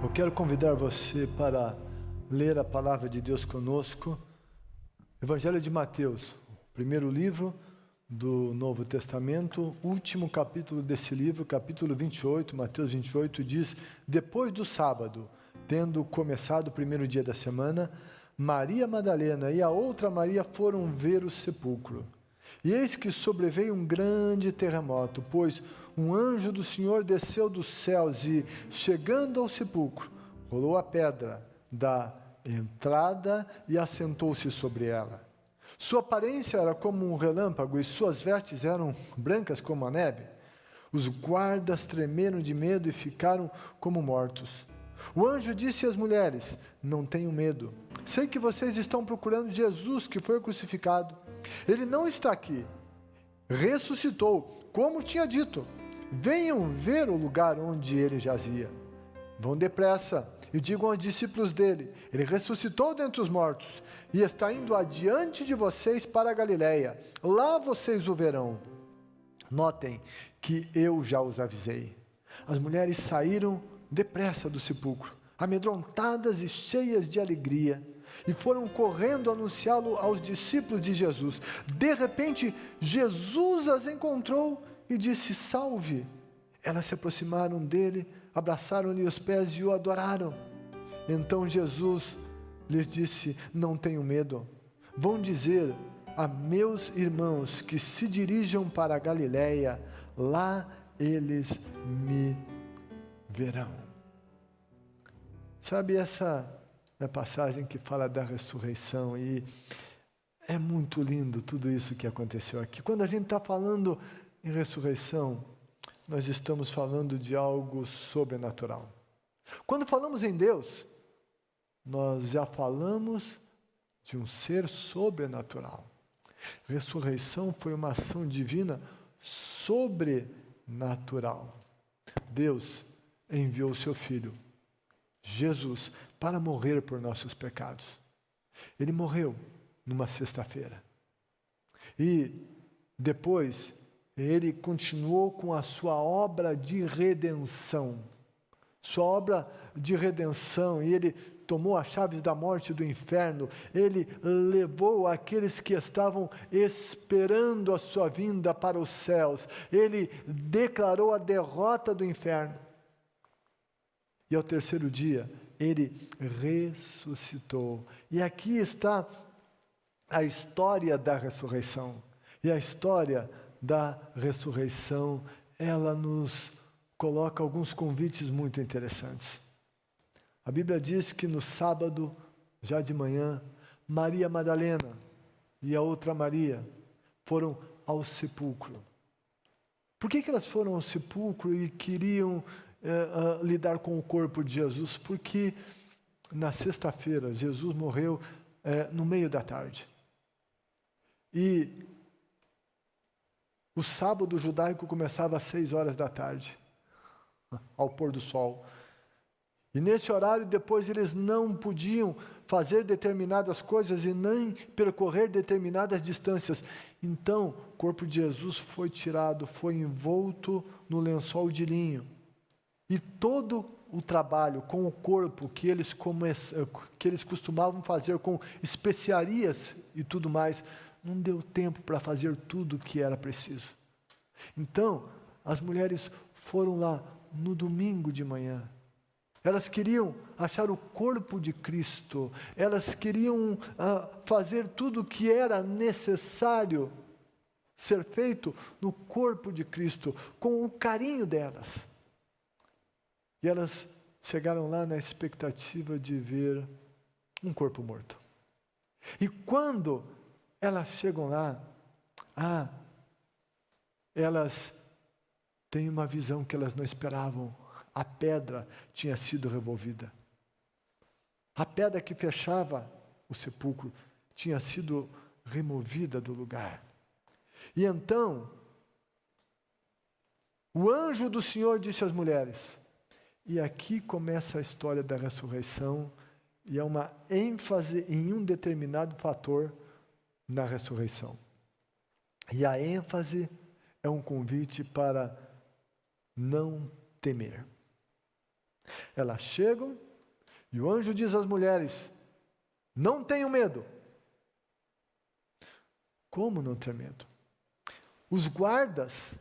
Eu quero convidar você para ler a palavra de Deus conosco. Evangelho de Mateus, primeiro livro do Novo Testamento, último capítulo desse livro, capítulo 28, Mateus 28, diz: depois do sábado, tendo começado o primeiro dia da semana, Maria Madalena e a outra Maria foram ver o sepulcro. E eis que sobreveio um grande terremoto, pois um anjo do Senhor desceu dos céus e, chegando ao sepulcro, rolou a pedra da entrada e assentou-se sobre ela. Sua aparência era como um relâmpago e suas vestes eram brancas como a neve. Os guardas tremeram de medo e ficaram como mortos. O anjo disse às mulheres: não tenham medo. Sei que vocês estão procurando Jesus que foi crucificado. Ele não está aqui. Ressuscitou, como tinha dito. Venham ver o lugar onde ele jazia. Vão depressa e digam aos discípulos dele: ele ressuscitou dentre os mortos e está indo adiante de vocês para a Galileia. Lá vocês o verão. Notem que eu já os avisei. As mulheres saíram depressa do sepulcro, amedrontadas e cheias de alegria, e foram correndo anunciá-lo aos discípulos de Jesus. De repente, Jesus as encontrou e disse: salve! Elas se aproximaram dele, abraçaram-lhe os pés e o adoraram. Então Jesus lhes disse: não tenham medo. Vão dizer a meus irmãos que se dirijam para a Galileia, lá eles me verão. Sabe, essa é a passagem que fala da ressurreição, e é muito lindo tudo isso que aconteceu aqui. Quando a gente está falando em ressurreição, nós estamos falando de algo sobrenatural. Quando falamos em Deus, nós já falamos de um ser sobrenatural. Ressurreição foi uma ação divina sobrenatural. Deus enviou o seu Filho, Jesus, para morrer por nossos pecados. Ele morreu numa sexta-feira. E depois, ele continuou com a sua obra de redenção. Sua obra de redenção, e ele tomou as chaves da morte e do inferno. Ele levou aqueles que estavam esperando a sua vinda para os céus. Ele declarou a derrota do inferno. E ao terceiro dia, ele ressuscitou. E aqui está a história da ressurreição. E a história da ressurreição, ela nos coloca alguns convites muito interessantes. A Bíblia diz que no sábado, já de manhã, Maria Madalena e a outra Maria foram ao sepulcro. Por que elas foram ao sepulcro e queriam lidar com o corpo de Jesus? Porque na sexta-feira Jesus morreu no meio da tarde. E o sábado judaico começava às 6 horas da tarde, ao pôr do sol. E nesse horário, depois, eles não podiam fazer determinadas coisas e nem percorrer determinadas distâncias. Então, o corpo de Jesus foi tirado, foi envolto no lençol de linho. E todo o trabalho com o corpo que eles costumavam fazer com especiarias e tudo mais, não deu tempo para fazer tudo o que era preciso. Então, as mulheres foram lá no domingo de manhã. Elas queriam achar o corpo de Cristo. Elas queriam fazer tudo o que era necessário ser feito no corpo de Cristo, com o carinho delas. E elas chegaram lá na expectativa de ver um corpo morto. E quando elas chegam lá, elas têm uma visão que elas não esperavam. A pedra tinha sido removida. A pedra que fechava o sepulcro tinha sido removida do lugar. E então, o anjo do Senhor disse às mulheres, e aqui começa a história da ressurreição, e é uma ênfase em um determinado fator na ressurreição. E a ênfase é um convite para não temer. Elas chegam e o anjo diz às mulheres: não tenham medo. Como não ter medo? Os guardas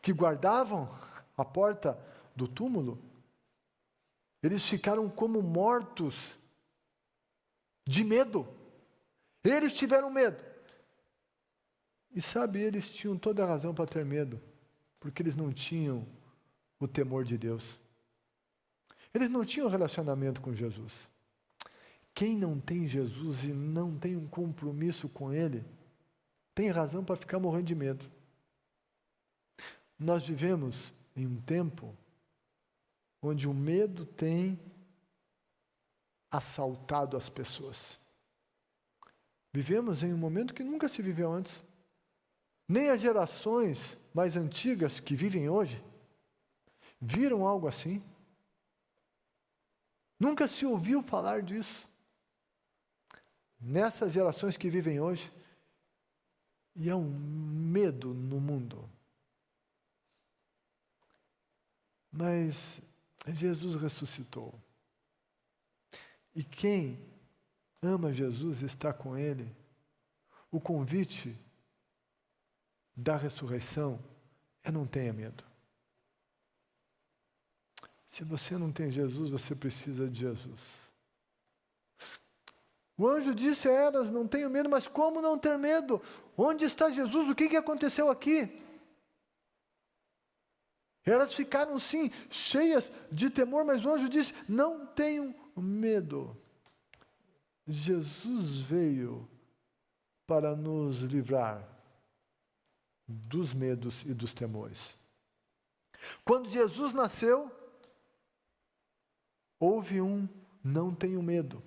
que guardavam a porta do túmulo, eles ficaram como mortos de medo. Eles tiveram medo. E sabe, eles tinham toda a razão para ter medo, porque eles não tinham o temor de Deus. Eles não tinham relacionamento com Jesus. Quem não tem Jesus e não tem um compromisso com Ele, tem razão para ficar morrendo de medo. Nós vivemos em um tempo onde o medo tem assaltado as pessoas. Vivemos em um momento que nunca se viveu antes. Nem as gerações mais antigas que vivem hoje viram algo assim. Nunca se ouviu falar disso. Nessas gerações que vivem hoje, e há um medo no mundo. Mas Jesus ressuscitou. E quem ama Jesus está com Ele. O convite da ressurreição é: não tenha medo. Se você não tem Jesus, você precisa de Jesus. O anjo disse a elas: não tenham medo. Mas como não ter medo? Onde está Jesus? O que aconteceu aqui? Elas ficaram sim cheias de temor, mas o anjo disse: não tenham medo. Jesus veio para nos livrar dos medos e dos temores. Quando Jesus nasceu, houve um não tenho medo.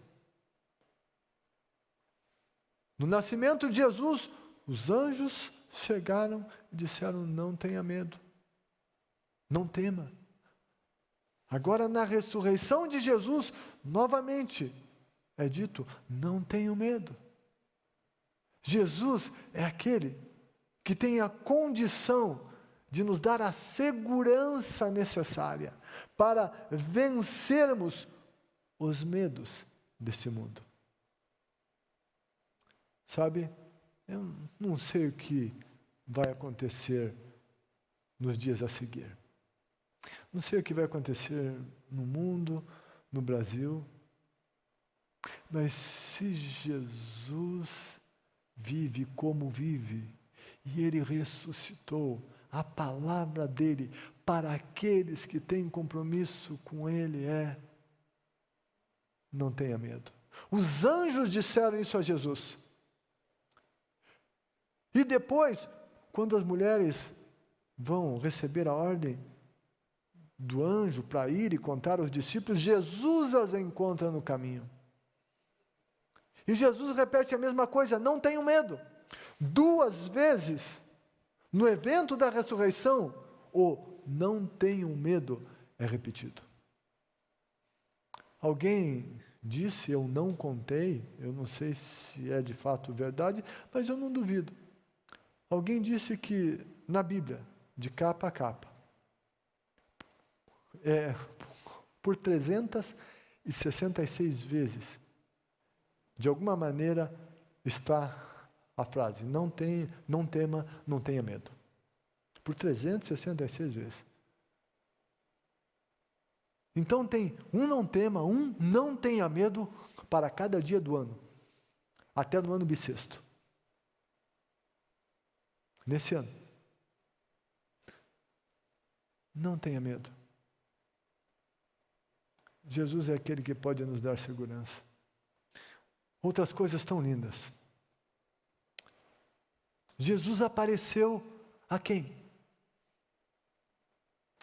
No nascimento de Jesus, os anjos chegaram e disseram: não tenha medo, não tema. Agora, na ressurreição de Jesus, novamente é dito: não tenham medo. Jesus é aquele que tem a condição de nos dar a segurança necessária para vencermos os medos desse mundo. Sabe, eu não sei o que vai acontecer nos dias a seguir. Não sei o que vai acontecer no mundo, no Brasil. Mas se Jesus vive como vive, e Ele ressuscitou, a palavra dEle para aqueles que têm compromisso com Ele é: não tenha medo. Os anjos disseram isso a Jesus. E depois, quando as mulheres vão receber a ordem do anjo para ir e contar aos discípulos, Jesus as encontra no caminho. E Jesus repete a mesma coisa: não tenham medo. 2 vezes, no evento da ressurreição, o não tenham medo é repetido. Alguém disse, eu não contei, eu não sei se é de fato verdade, mas eu não duvido. Alguém disse que na Bíblia, de capa a capa, por 366 vezes, de alguma maneira está a frase: não tema, não tenha medo. Por 366 vezes. Então tem um não tema, um não tenha medo para cada dia do ano, até no ano bissexto. Nesse ano. Não tenha medo. Jesus é aquele que pode nos dar segurança. Outras coisas tão lindas. Jesus apareceu a quem?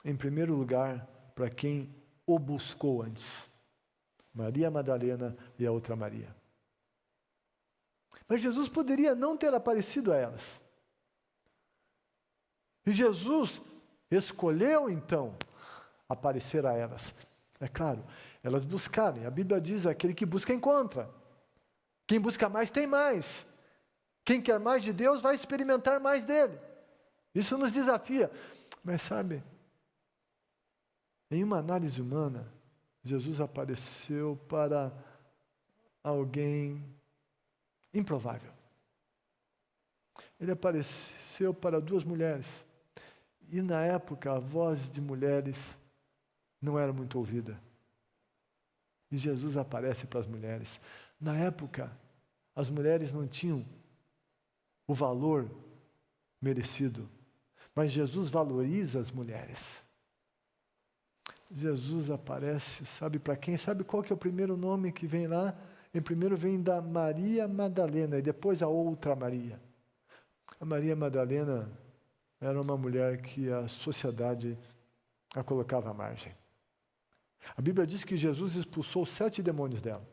Em primeiro lugar, para quem o buscou antes. Maria Madalena e a outra Maria. Mas Jesus poderia não ter aparecido a elas. E Jesus escolheu, então, aparecer a elas. É claro, elas buscaram. A Bíblia diz: aquele que busca, encontra. Quem busca mais, tem mais. Quem quer mais de Deus, vai experimentar mais dele. Isso nos desafia. Mas sabe, Em uma análise humana, Jesus apareceu para alguém improvável. Ele apareceu para duas mulheres. E na época, a voz de mulheres não era muito ouvida. E Jesus aparece para as mulheres. Na época, as mulheres não tinham o valor merecido. Mas Jesus valoriza as mulheres. Jesus aparece, sabe para quem? Sabe qual que é o primeiro nome que vem lá? Em primeiro vem da Maria Madalena e depois a outra Maria. A Maria Madalena era uma mulher que a sociedade a colocava à margem. A Bíblia diz que Jesus expulsou 7 demônios dela.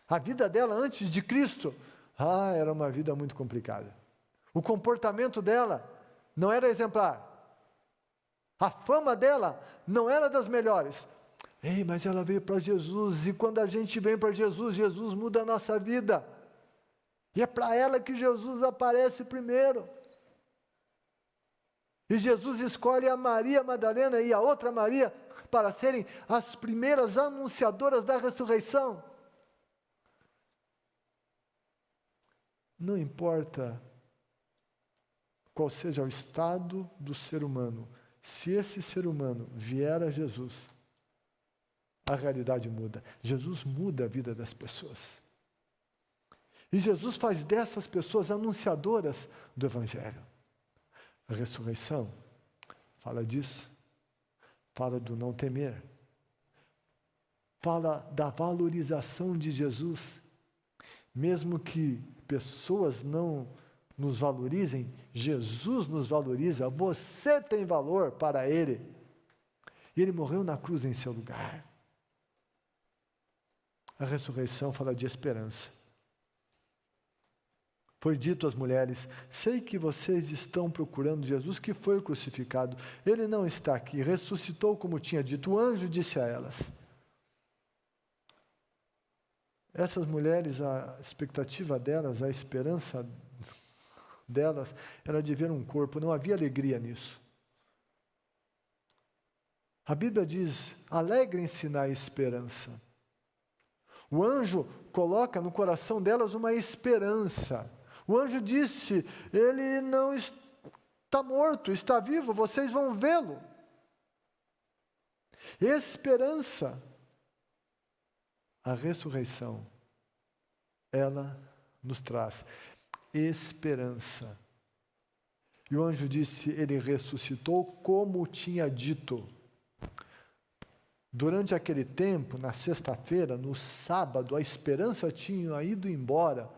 A vida dela antes de Cristo, era uma vida muito complicada. O comportamento dela não era exemplar. A fama dela não era das melhores. Mas ela veio para Jesus, e quando a gente vem para Jesus, Jesus muda a nossa vida. E é para ela que Jesus aparece primeiro. E Jesus escolhe a Maria Madalena e a outra Maria para serem as primeiras anunciadoras da ressurreição. Não importa qual seja o estado do ser humano, se esse ser humano vier a Jesus, a realidade muda. Jesus muda a vida das pessoas. E Jesus faz dessas pessoas anunciadoras do Evangelho. A ressurreição fala disso, fala do não temer, fala da valorização de Jesus. Mesmo que pessoas não nos valorizem, Jesus nos valoriza, você tem valor para Ele. E Ele morreu na cruz em seu lugar. A ressurreição fala de esperança. Foi dito às mulheres: sei que vocês estão procurando Jesus que foi crucificado. Ele não está aqui, ressuscitou como tinha dito. O anjo disse a elas. Essas mulheres, a expectativa delas, a esperança delas, era de ver um corpo, não havia alegria nisso. A Bíblia diz: alegrem-se na esperança. O anjo coloca no coração delas uma esperança. O anjo disse: ele não está morto, está vivo, vocês vão vê-lo. Esperança. A ressurreição, ela nos traz esperança. E o anjo disse: ele ressuscitou como tinha dito. Durante aquele tempo, na sexta-feira, no sábado, a esperança tinha ido embora.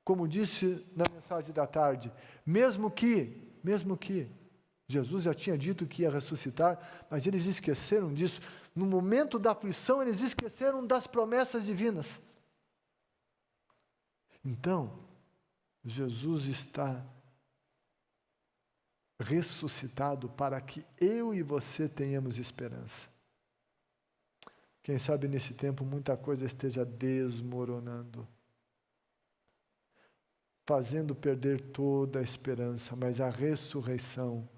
Como disse na mensagem da tarde, mesmo que Jesus já tinha dito que ia ressuscitar, mas eles esqueceram disso. No momento da aflição, eles esqueceram das promessas divinas. Então, Jesus está ressuscitado para que eu e você tenhamos esperança. Quem sabe nesse tempo muita coisa esteja desmoronando, fazendo perder toda a esperança, mas a ressurreição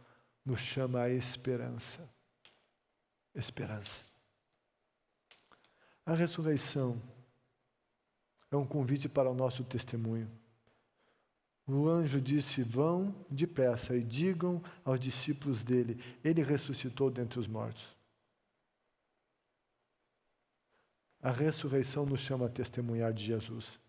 nos chama a esperança. Esperança. A ressurreição é um convite para o nosso testemunho. O anjo disse: vão depressa e digam aos discípulos dele, ele ressuscitou dentre os mortos. A ressurreição nos chama a testemunhar de Jesus.